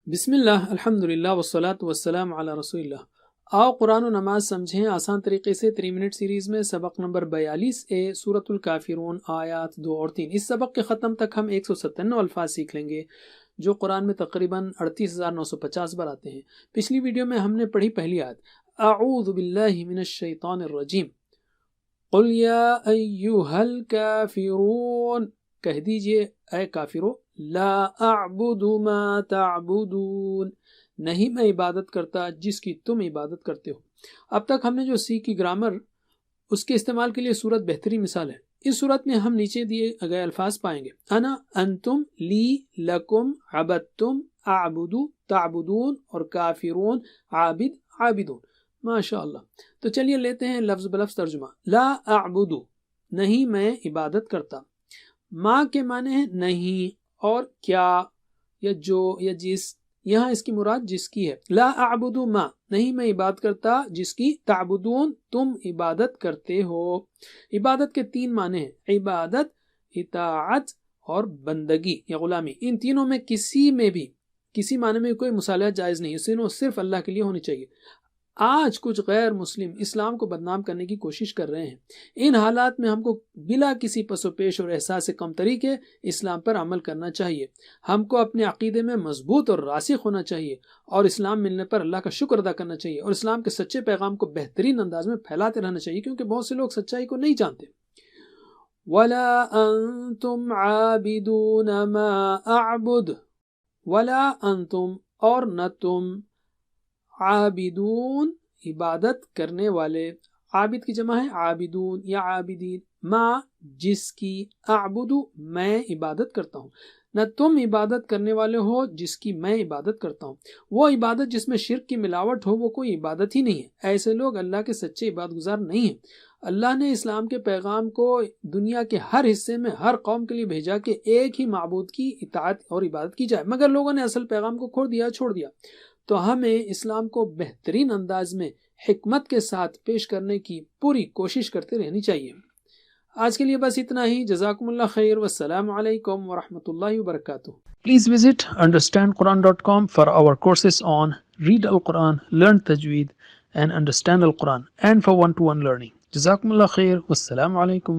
بسم اللہ الحمدللہ والصلاة والسلام علی رسول اللہ۔ آؤ قرآن و نماز سمجھیں آسان طریقے سے 3 منٹ سیریز میں سبق نمبر 42 سورۃ الکافرون آیات 2 اور 3۔ اس سبق کے ختم تک ہم 197 الفاظ سیکھ لیں گے جو قرآن میں تقریباً 38,950 بار آتے ہیں۔ پچھلی ویڈیو میں ہم نے پڑھی پہلی آیت، اعوذ باللہ من الشیطان الرجیم، قل یا ایہا الکافرون، کہہ دیجئے اے کافرو، لا اعبد ما تعبدون، نہیں میں عبادت کرتا جس کی تم عبادت کرتے ہو۔ اب تک ہم نے جو سیکھی گرامر، اس کے استعمال کے لیے سورت بہترین مثال ہے۔ اس صورت میں ہم نیچے دیے گئے الفاظ پائیں گے، انا، انتم، لی، لکم، عبدتم، اعبدو، تعبدون اور کافرون، عابد، عابدون۔ ماشاء اللہ۔ تو چلیے لیتے ہیں لفظ بلفظ ترجمہ۔ لا اعبدو، نہیں میں عبادت کرتا۔ ما کے معنی ہے نہیں، اور کیا یا جو یا جس، یہاں اس کی مراد جس کی ہے۔ لا اعبد ما، نہیں میں عبادت کرتا جس کی، تعبدون، تم عبادت کرتے ہو۔ عبادت کے 3 معنی ہیں، عبادت، اطاعت اور بندگی یا غلامی۔ ان تینوں میں کسی معنی میں کوئی مصالحت جائز نہیں، صرف اللہ کے لیے ہونی چاہیے۔ آج کچھ غیر مسلم اسلام کو بدنام کرنے کی کوشش کر رہے ہیں۔ ان حالات میں ہم کو بلا کسی پس و پیش اور احساس کمتری کے اسلام پر عمل کرنا چاہیے۔ ہم کو اپنے عقیدے میں مضبوط اور راسخ ہونا چاہیے، اور اسلام ملنے پر اللہ کا شکر ادا کرنا چاہیے، اور اسلام کے سچے پیغام کو بہترین انداز میں پھیلاتے رہنا چاہیے، کیونکہ بہت سے لوگ سچائی کو نہیں جانتے۔ وَلَا أَنْتُمْ عَابِدُونَ مَا أَعْبُدُ، وَلَا أَنْتُمْ، اور نہ تم، عابدون، عبادت کرنے والے، عابد کی جمع ہے عابدون یا عابدین، ما، جس کی، اعبدو، میں عبادت کرتا ہوں، نہ تم عبادت کرنے والے ہو جس کی میں عبادت کرتا ہوں۔ وہ عبادت جس میں شرک کی ملاوٹ ہو وہ کوئی عبادت ہی نہیں ہے۔ ایسے لوگ اللہ کے سچے عبادت گزار نہیں ہیں۔ اللہ نے اسلام کے پیغام کو دنیا کے ہر حصے میں ہر قوم کے لیے بھیجا کہ ایک ہی معبود کی اطاعت اور عبادت کی جائے، مگر لوگوں نے اصل پیغام کو چھوڑ دیا۔ تو ہمیں اسلام کو بہترین انداز میں حکمت کے ساتھ پیش کرنے کی پوری کوشش کرتے رہنی چاہیے۔ آج کے لیے بس اتنا ہی۔ جزاکم اللہ خیر، والسلام علیکم ورحمۃ اللہ وبرکاتہ۔ Please visit understandquran.com for our courses on Read Al-Quran, Learn Tajweed and Understand Al-Quran, and for one-to-one learning. جزاکم اللہ خیر، والسلام علیکم۔